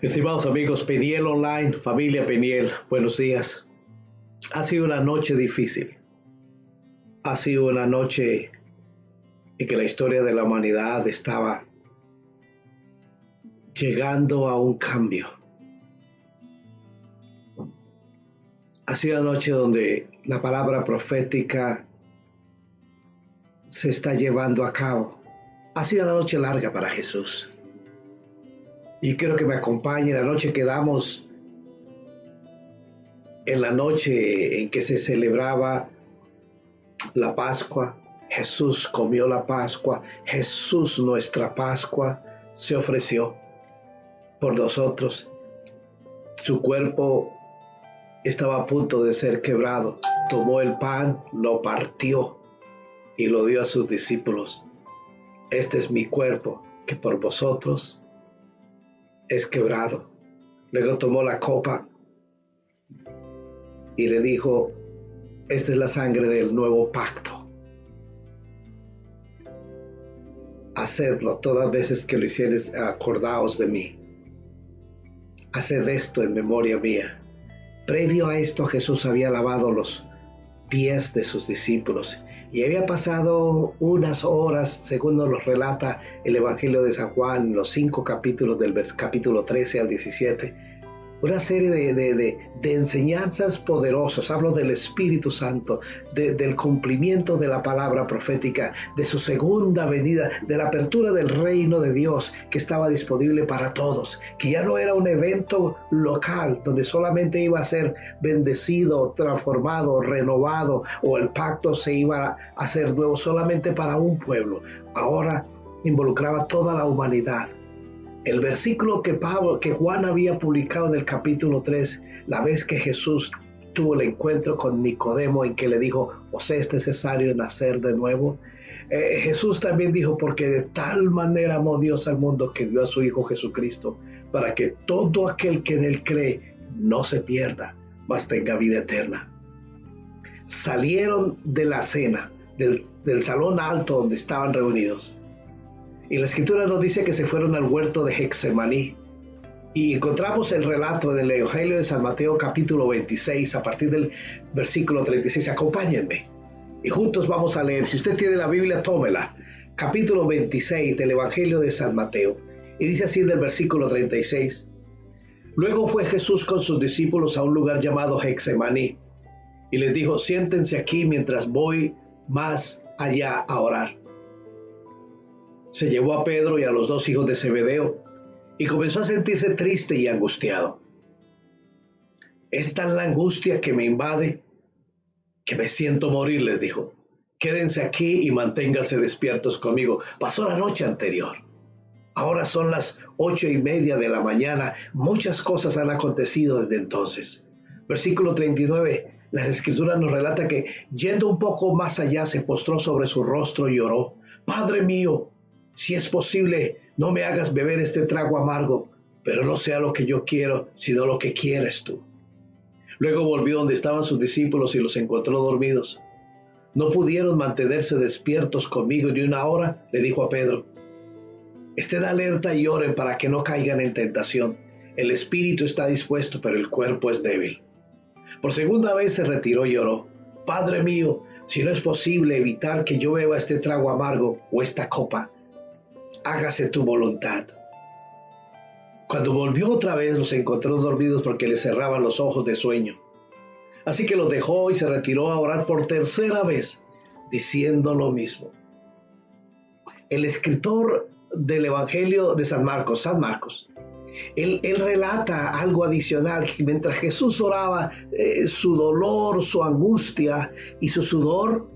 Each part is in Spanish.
Estimados amigos, Peniel Online, familia Peniel, buenos días. Ha sido una noche difícil. Ha sido una noche en que la historia de la humanidad estaba llegando a un cambio. Ha sido una noche donde la palabra profética se está llevando a cabo. Ha sido una noche larga para Jesús. Y quiero que me acompañe la noche que damos, en la noche en que se celebraba la Pascua. Jesús comió la Pascua. Jesús, nuestra Pascua, se ofreció por nosotros. Su cuerpo estaba a punto de ser quebrado. Tomó el pan, lo partió y lo dio a sus discípulos. Este es mi cuerpo que por vosotros es quebrado. Luego tomó la copa y le dijo: esta es la sangre del nuevo pacto. Hacedlo todas veces que lo hicieres, acordaos de mí. Haced esto en memoria mía. Previo a esto, Jesús había lavado los pies de sus discípulos y había pasado unas horas, según nos lo relata el Evangelio de San Juan, los 5 capítulos del capítulo 13 al 17, una serie de enseñanzas poderosas. Hablo del Espíritu Santo, del cumplimiento de la palabra profética, de su segunda venida, de la apertura del reino de Dios que estaba disponible para todos, que ya no era un evento local donde solamente iba a ser bendecido, transformado, renovado, o el pacto se iba a hacer nuevo solamente para un pueblo. Ahora involucraba toda la humanidad. El versículo que Juan había publicado en el capítulo 3, la vez que Jesús tuvo el encuentro con Nicodemo, en que le dijo: ¿os es necesario nacer de nuevo? Jesús también dijo: porque de tal manera amó Dios al mundo que dio a su Hijo Jesucristo, para que todo aquel que en él cree no se pierda, mas tenga vida eterna. Salieron de la cena, del salón alto donde estaban reunidos. Y la Escritura nos dice que se fueron al huerto de Getsemaní. Y encontramos el relato del Evangelio de San Mateo capítulo 26, a partir del versículo 36. Acompáñenme y juntos vamos a leer. Si usted tiene la Biblia, tómela. Capítulo 26 del Evangelio de San Mateo. Y dice así del versículo 36. Luego fue Jesús con sus discípulos a un lugar llamado Getsemaní. Y les dijo: siéntense aquí mientras voy más allá a orar. Se llevó a Pedro y a los 2 hijos de Zebedeo y comenzó a sentirse triste y angustiado. Es tan la angustia que me invade que me siento morir, les dijo. Quédense aquí y manténganse despiertos conmigo. Pasó la noche anterior. Ahora son las 8:30 de la mañana. Muchas cosas han acontecido desde entonces. Versículo 39. Las Escrituras nos relata que, yendo un poco más allá, se postró sobre su rostro y oró: Padre mío, si es posible, no me hagas beber este trago amargo, pero no sea lo que yo quiero, sino lo que quieres tú. Luego volvió donde estaban sus discípulos y los encontró dormidos. No pudieron mantenerse despiertos conmigo ni una hora, le dijo a Pedro. Estén alerta y oren para que no caigan en tentación. El espíritu está dispuesto, pero el cuerpo es débil. Por segunda vez se retiró y oró: Padre mío, si no es posible evitar que yo beba este trago amargo o esta copa, hágase tu voluntad. Cuando volvió otra vez, los encontró dormidos porque les cerraban los ojos de sueño. Así que los dejó y se retiró a orar por tercera vez, diciendo lo mismo. El escritor del Evangelio de San Marcos, él relata algo adicional, que mientras Jesús oraba, su dolor, su angustia y su sudor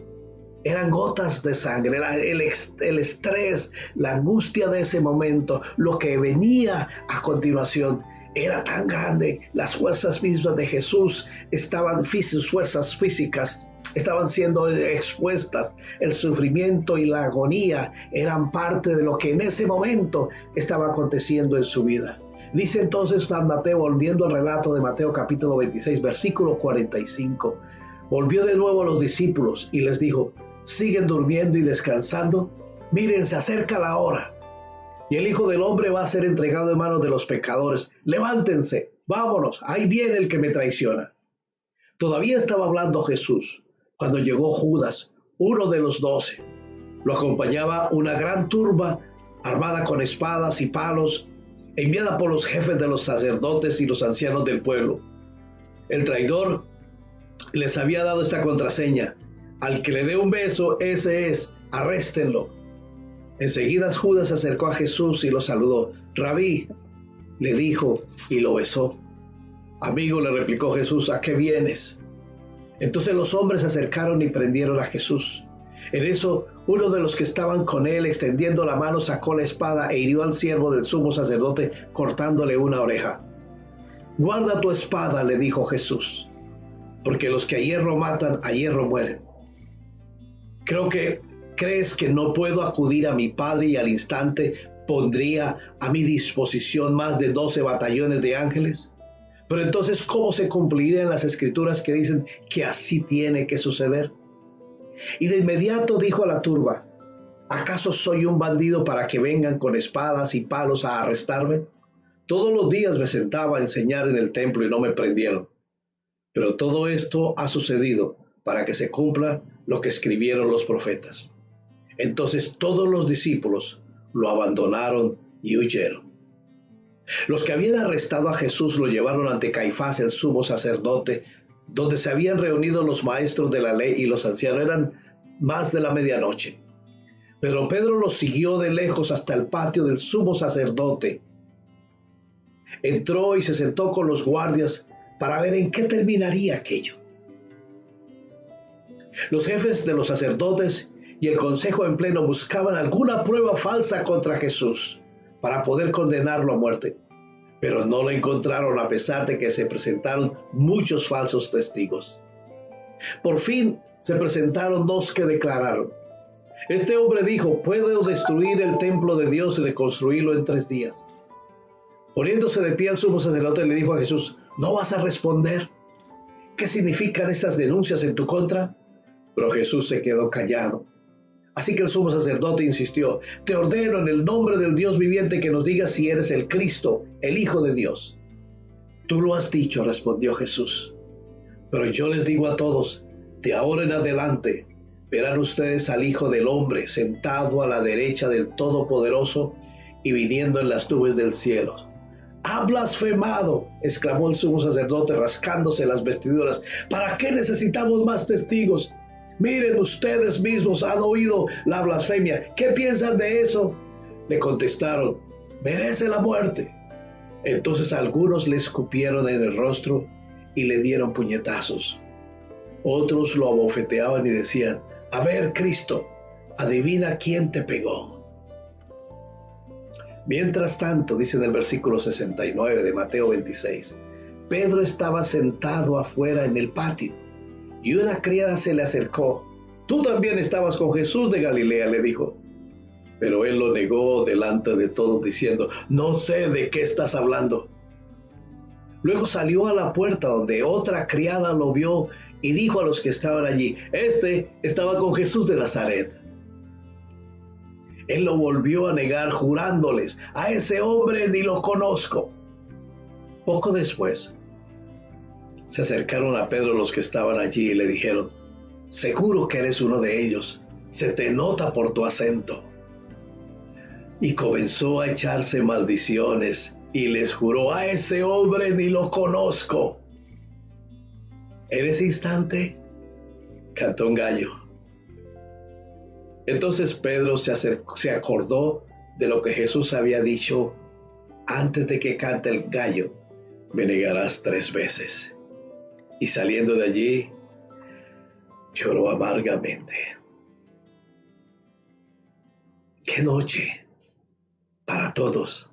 eran gotas de sangre. El estrés, la angustia de ese momento, lo que venía a continuación, era tan grande. Las fuerzas mismas de Jesús sus fuerzas físicas estaban siendo expuestas. El sufrimiento y la agonía eran parte de lo que en ese momento estaba aconteciendo en su vida. Dice entonces San Mateo, volviendo al relato de Mateo capítulo 26, versículo 45. Volvió de nuevo a los discípulos y les dijo: ¿siguen durmiendo y descansando? Miren, se acerca la hora. y el Hijo del Hombre va a ser entregado en manos de los pecadores. Levántense, vámonos, ahí viene el que me traiciona. Todavía estaba hablando Jesús cuando llegó Judas, uno de los 12. Lo acompañaba una gran turba armada con espadas y palos, enviada por los jefes de los sacerdotes y los ancianos del pueblo. El traidor les había dado esta contraseña: al que le dé un beso, ese es, arréstenlo. Enseguida Judas se acercó a Jesús y lo saludó. Rabí, le dijo, y lo besó. Amigo, le replicó Jesús, ¿a qué vienes? Entonces los hombres se acercaron y prendieron a Jesús. En eso, uno de los que estaban con él, extendiendo la mano, sacó la espada e hirió al siervo del sumo sacerdote, cortándole una oreja. Guarda tu espada, le dijo Jesús, porque los que a hierro matan, a hierro mueren. ¿Crees que no puedo acudir a mi Padre y al instante pondría a mi disposición más de 12 batallones de ángeles? Pero entonces, ¿cómo se cumplirían las escrituras que dicen que así tiene que suceder? Y de inmediato dijo a la turba, ¿acaso soy un bandido para que vengan con espadas y palos a arrestarme? Todos los días me sentaba a enseñar en el templo y no me prendieron. Pero todo esto ha sucedido para que se cumpla lo que escribieron los profetas. Entonces todos los discípulos lo abandonaron y huyeron. Los que habían arrestado a Jesús lo llevaron ante Caifás, el sumo sacerdote, donde se habían reunido los maestros de la ley y los ancianos. Eran más de la medianoche. Pero Pedro los siguió de lejos hasta el patio del sumo sacerdote. Entró y se sentó con los guardias para ver en qué terminaría aquello. Los jefes de los sacerdotes y el consejo en pleno buscaban alguna prueba falsa contra Jesús para poder condenarlo a muerte, pero no lo encontraron a pesar de que se presentaron muchos falsos testigos. Por fin se presentaron 2 que declararon: este hombre dijo, puedo destruir el templo de Dios y reconstruirlo en 3 días. Poniéndose de pie el sumo sacerdote le dijo a Jesús, ¿no vas a responder? ¿Qué significan estas denuncias en tu contra? Pero Jesús se quedó callado. Así que el sumo sacerdote insistió, te ordeno en el nombre del Dios viviente que nos digas si eres el Cristo, el Hijo de Dios. Tú lo has dicho, respondió Jesús. Pero yo les digo a todos, de ahora en adelante verán ustedes al Hijo del Hombre sentado a la derecha del Todopoderoso y viniendo en las nubes del cielo. ¡Ha blasfemado!, exclamó el sumo sacerdote rascándose las vestiduras. ¿Para qué necesitamos más testigos? Miren, ustedes mismos han oído la blasfemia. ¿Qué piensan de eso? Le contestaron, merece la muerte. Entonces algunos le escupieron en el rostro y le dieron puñetazos. Otros lo abofeteaban y decían, a ver, Cristo, adivina quién te pegó. Mientras tanto, dice en el versículo 69 de Mateo 26, Pedro estaba sentado afuera en el patio y una criada se le acercó. Tú también estabas con Jesús de Galilea, le dijo. Pero él lo negó delante de todos diciendo, no sé de qué estás hablando. Luego salió a la puerta donde otra criada lo vio y dijo a los que estaban allí, este estaba con Jesús de Nazaret. Él lo volvió a negar jurándoles, a ese hombre ni lo conozco. Poco después, se acercaron a Pedro los que estaban allí y le dijeron, seguro que eres uno de ellos, se te nota por tu acento. Y comenzó a echarse maldiciones y les juró, a ese hombre ni lo conozco. En ese instante, cantó un gallo. Entonces Pedro se acordó de lo que Jesús había dicho, antes de que cante el gallo, me negarás 3 veces. Y saliendo de allí, lloró amargamente. ¡Qué noche para todos!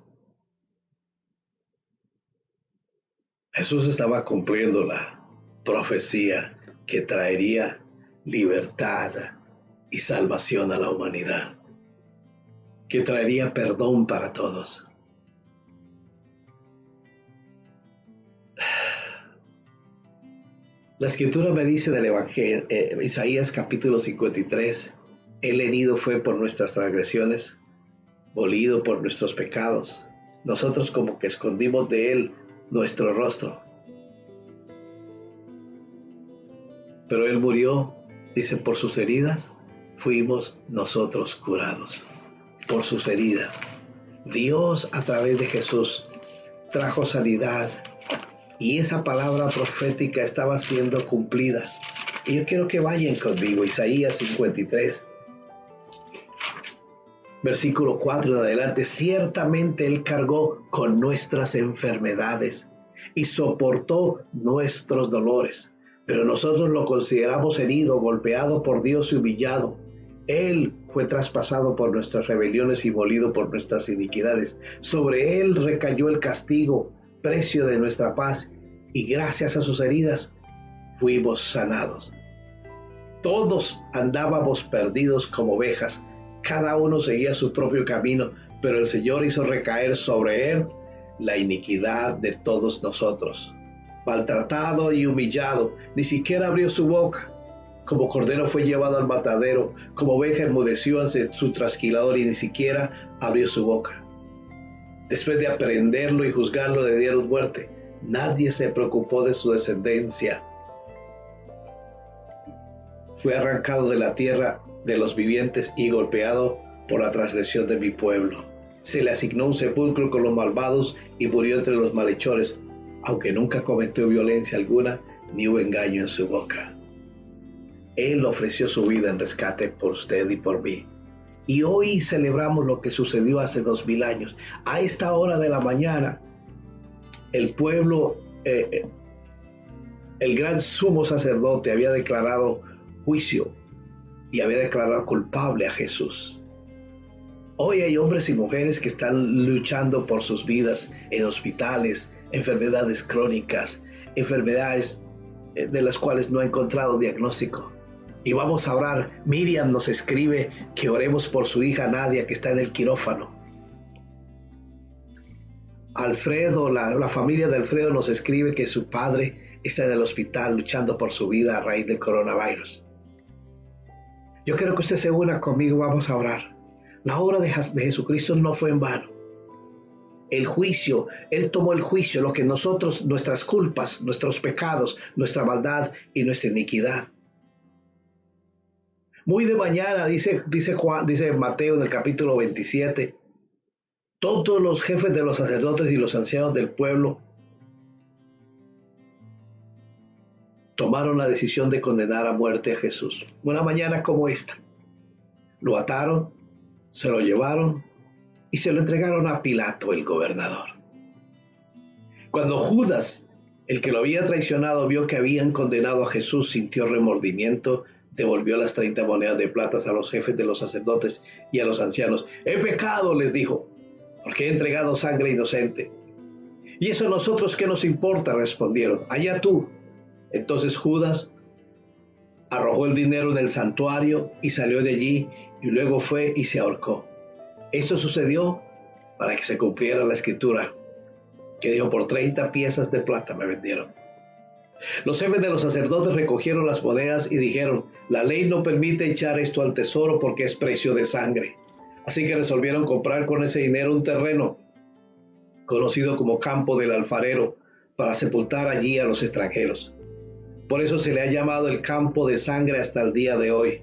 Jesús estaba cumpliendo la profecía que traería libertad y salvación a la humanidad, que traería perdón para todos. La escritura me dice del Evangelio, Isaías capítulo 53, el herido fue por nuestras transgresiones, molido por nuestros pecados. Nosotros como que escondimos de Él nuestro rostro. Pero Él murió, dice, por sus heridas fuimos nosotros curados. Por sus heridas. Dios a través de Jesús trajo sanidad y esa palabra profética estaba siendo cumplida. Y yo quiero que vayan conmigo, Isaías 53, versículo 4 en adelante. Ciertamente Él cargó con nuestras enfermedades y soportó nuestros dolores, pero nosotros lo consideramos herido, golpeado por Dios y humillado. Él fue traspasado por nuestras rebeliones y molido por nuestras iniquidades. Sobre Él recayó el castigo, precio de nuestra paz, y gracias a sus heridas fuimos sanados. Todos andábamos perdidos como ovejas, cada uno seguía su propio camino, pero el Señor hizo recaer sobre Él la iniquidad de todos nosotros. Maltratado y humillado, ni siquiera abrió su boca. Como cordero fue llevado al matadero, como oveja enmudeció ante su trasquilador y ni siquiera abrió su boca. Después de aprenderlo y juzgarlo, le dieron muerte. Nadie se preocupó de su descendencia. Fue arrancado de la tierra de los vivientes y golpeado por la transgresión de mi pueblo. Se le asignó un sepulcro con los malvados y murió entre los malhechores, aunque nunca cometió violencia alguna ni hubo engaño en su boca. Él ofreció su vida en rescate por usted y por mí. Y hoy celebramos lo que sucedió hace 2000 años. A esta hora de la mañana, el pueblo, el gran sumo sacerdote había declarado juicio y había declarado culpable a Jesús. Hoy hay hombres y mujeres que están luchando por sus vidas en hospitales, enfermedades crónicas, enfermedades de las cuales no ha encontrado diagnóstico. Y vamos a orar. Miriam nos escribe que oremos por su hija Nadia, que está en el quirófano. Alfredo, la familia de Alfredo nos escribe que su padre está en el hospital luchando por su vida a raíz del coronavirus. Yo quiero que usted se una conmigo, vamos a orar. La obra de Jesucristo no fue en vano. El juicio, Él tomó el juicio, lo que nosotros, nuestras culpas, nuestros pecados, nuestra maldad y nuestra iniquidad. Muy de mañana, dice Mateo en el capítulo 27, todos los jefes de los sacerdotes y los ancianos del pueblo tomaron la decisión de condenar a muerte a Jesús. Una mañana como esta, lo ataron, se lo llevaron y se lo entregaron a Pilato, el gobernador. Cuando Judas, el que lo había traicionado, vio que habían condenado a Jesús, sintió remordimiento, devolvió las 30 monedas de plata a los jefes de los sacerdotes y a los ancianos. He pecado, les dijo, porque he entregado sangre inocente. ¿Y eso a nosotros qué nos importa?, respondieron. Allá tú. Entonces Judas arrojó el dinero en el santuario y salió de allí, y luego fue y se ahorcó. Esto sucedió para que se cumpliera la escritura, que dijo, por 30 piezas de plata me vendieron. Los jefes de los sacerdotes recogieron las monedas y dijeron, la ley no permite echar esto al tesoro porque es precio de sangre. Así que resolvieron comprar con ese dinero un terreno conocido como Campo del Alfarero para sepultar allí a los extranjeros. Por eso se le ha llamado el Campo de Sangre hasta el día de hoy.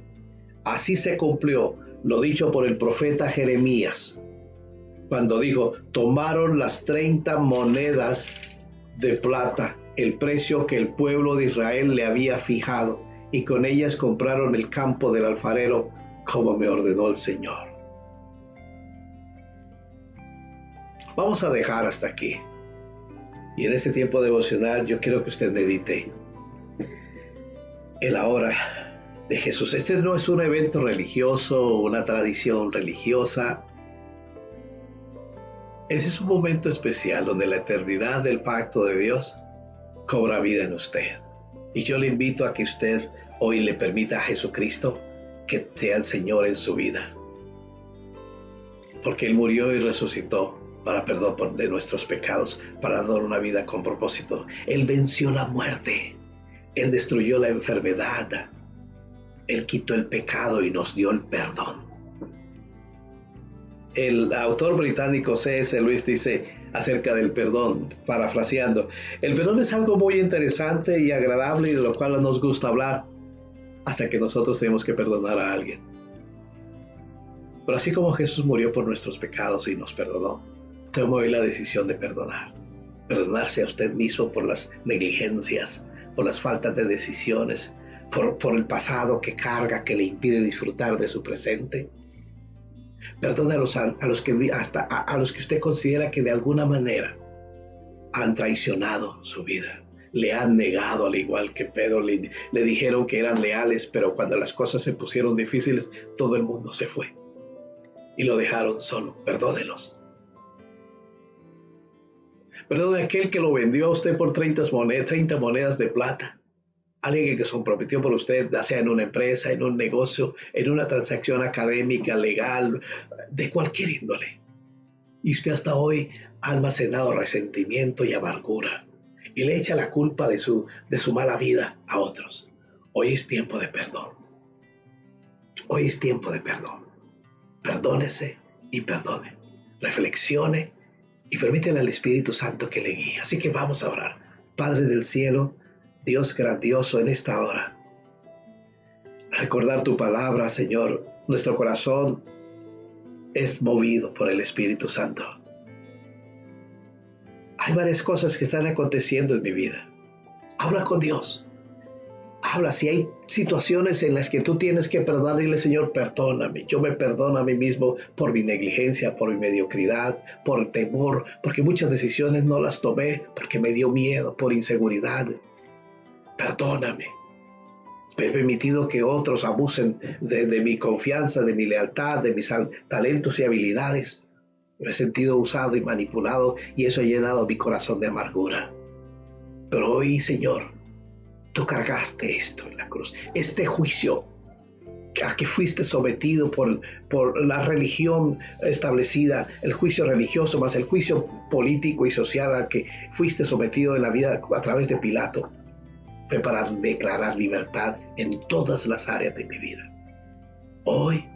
Así se cumplió lo dicho por el profeta Jeremías, cuando dijo, tomaron las 30 monedas de plata, el precio que el pueblo de Israel le había fijado, y con ellas compraron el campo del alfarero, como me ordenó el Señor. Vamos a dejar hasta aquí. Y en este tiempo devocional yo quiero que usted medite en la obra de Jesús. Este no es un evento religioso, una tradición religiosa. Ese es un momento especial donde la eternidad del pacto de Dios cobra vida en usted. Y yo le invito a que usted hoy le permita a Jesucristo que sea el Señor en su vida. Porque Él murió y resucitó para perdón de nuestros pecados, para dar una vida con propósito. Él venció la muerte. Él destruyó la enfermedad. Él quitó el pecado y nos dio el perdón. El autor británico C.S. Lewis dice acerca del perdón, parafraseando: el perdón es algo muy interesante y agradable y de lo cual nos gusta hablar, hasta que nosotros tenemos que perdonar a alguien. Pero así como Jesús murió por nuestros pecados y nos perdonó, tome hoy la decisión de perdonar. Perdonarse a usted mismo por las negligencias, por las faltas de decisiones, por el pasado que carga, que le impide disfrutar de su presente. Perdone a los que usted considera que de alguna manera han traicionado su vida. Le han negado, al igual que Pedro, le dijeron que eran leales, pero cuando las cosas se pusieron difíciles, todo el mundo se fue y lo dejaron solo. Perdónelos. Perdone a aquel que lo vendió a usted por 30 monedas de plata. Alguien que se comprometió por usted, ya sea en una empresa, en un negocio, en una transacción académica, legal, de cualquier índole. Y usted hasta hoy ha almacenado resentimiento y amargura y le echa la culpa de su mala vida a otros. Hoy es tiempo de perdón. Hoy es tiempo de perdón. Perdónese y perdone. Reflexione y permítele al Espíritu Santo que le guíe. Así que vamos a orar. Padre del cielo, Dios grandioso, en esta hora, recordar tu palabra, Señor. Nuestro corazón es movido por el Espíritu Santo. Hay varias cosas que están aconteciendo en mi vida. Habla con Dios. Habla. Si hay situaciones en las que tú tienes que perdonar, dile: Señor, perdóname. Yo me perdono a mí mismo por mi negligencia, por mi mediocridad, por el temor, porque muchas decisiones no las tomé porque me dio miedo, por inseguridad. Perdóname. He permitido que otros abusen de mi confianza, de mi lealtad, de mis talentos y habilidades. Me he sentido usado y manipulado, y eso ha llenado mi corazón de amargura. Pero hoy, Señor, tú cargaste esto en la cruz, este juicio a que fuiste sometido por la religión establecida, el juicio religioso más el juicio político y social al que fuiste sometido en la vida a través de Pilato. Fue para declarar libertad en todas las áreas de mi vida. Hoy,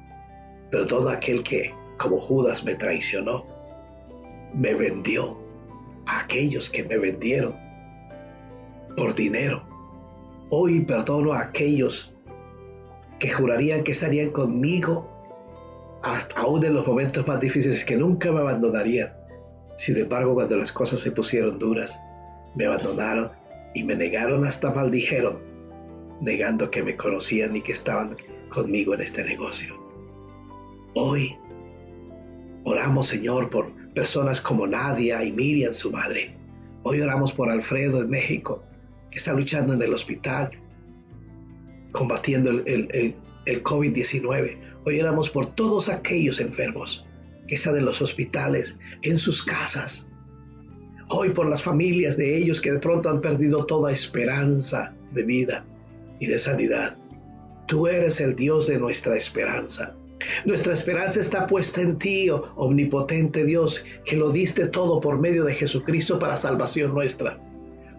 pero todo aquel que, como Judas, me traicionó, me vendió, a aquellos que me vendieron por dinero. Hoy perdono a aquellos que jurarían que estarían conmigo hasta aún en los momentos más difíciles, que nunca me abandonarían. Sin embargo, cuando las cosas se pusieron duras, me abandonaron y me negaron, hasta maldijeron, negando que me conocían y que estaban conmigo en este negocio. Hoy oramos, Señor, por personas como Nadia y Miriam, su madre. Hoy oramos por Alfredo en México, que está luchando en el hospital, combatiendo el COVID-19. Hoy oramos por todos aquellos enfermos que están en los hospitales, en sus casas. Hoy por las familias de ellos que de pronto han perdido toda esperanza de vida y de sanidad. Tú eres el Dios de nuestra esperanza. Nuestra esperanza está puesta en ti, oh omnipotente Dios, que lo diste todo por medio de Jesucristo para salvación nuestra.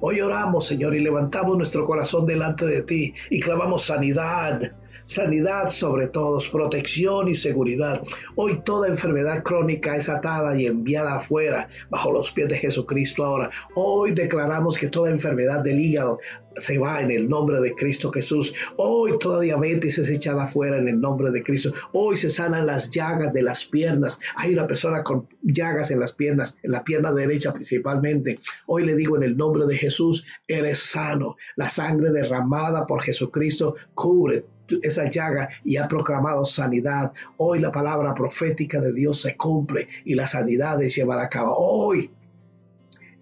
Hoy oramos, Señor, y levantamos nuestro corazón delante de ti y clamamos sanidad. Sanidad sobre todos, protección y seguridad. Hoy toda enfermedad crónica es atada y enviada afuera bajo los pies de Jesucristo ahora. Hoy declaramos que toda enfermedad del hígado se va en el nombre de Cristo Jesús. Hoy toda diabetes es echada afuera en el nombre de Cristo. Hoy se sanan las llagas de las piernas. Hay una persona con llagas en las piernas, en la pierna derecha principalmente. Hoy le digo en el nombre de Jesús, eres sano. La sangre derramada por Jesucristo cubre esa llaga y ha proclamado sanidad. Hoy la palabra profética de Dios se cumple y la sanidad es llevada a cabo. Hoy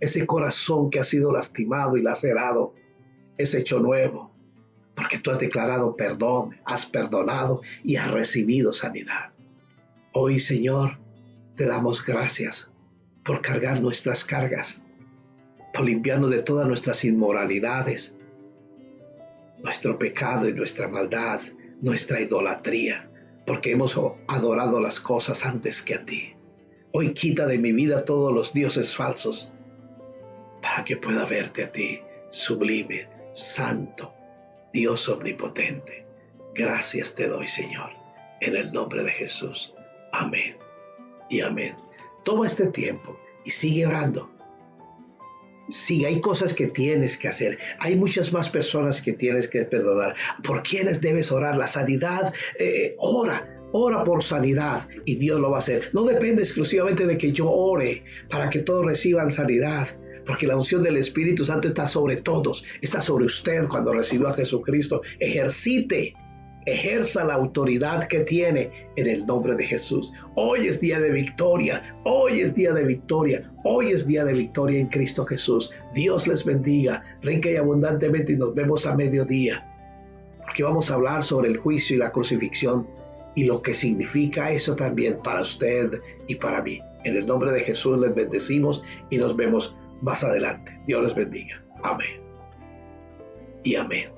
ese corazón que ha sido lastimado y lacerado es hecho nuevo, porque tú has declarado perdón, has perdonado y has recibido sanidad. Hoy, Señor, te damos gracias por cargar nuestras cargas, por limpiarnos de todas nuestras inmoralidades, nuestro pecado y nuestra maldad, nuestra idolatría, porque hemos adorado las cosas antes que a ti. Hoy quita de mi vida todos los dioses falsos, para que pueda verte a ti, sublime, santo, Dios Omnipotente. Gracias te doy, Señor, en el nombre de Jesús. Amén y amén. Toma este tiempo y sigue orando. Sí, hay cosas que tienes que hacer. Hay muchas más personas que tienes que perdonar. ¿Por quiénes debes orar? La sanidad, ora por sanidad y Dios lo va a hacer. No depende exclusivamente de que yo ore para que todos reciban sanidad, porque la unción del Espíritu Santo está sobre todos. Está sobre usted cuando recibió a Jesucristo. Ejerza la autoridad que tiene en el nombre de Jesús. Hoy es día de victoria. Hoy es día de victoria. Hoy es día de victoria en Cristo Jesús. Dios les bendiga rica y abundantemente y nos vemos a mediodía. Porque vamos a hablar sobre el juicio y la crucifixión y lo que significa eso también para usted y para mí. En el nombre de Jesús les bendecimos y nos vemos más adelante. Dios les bendiga. Amén. Y amén.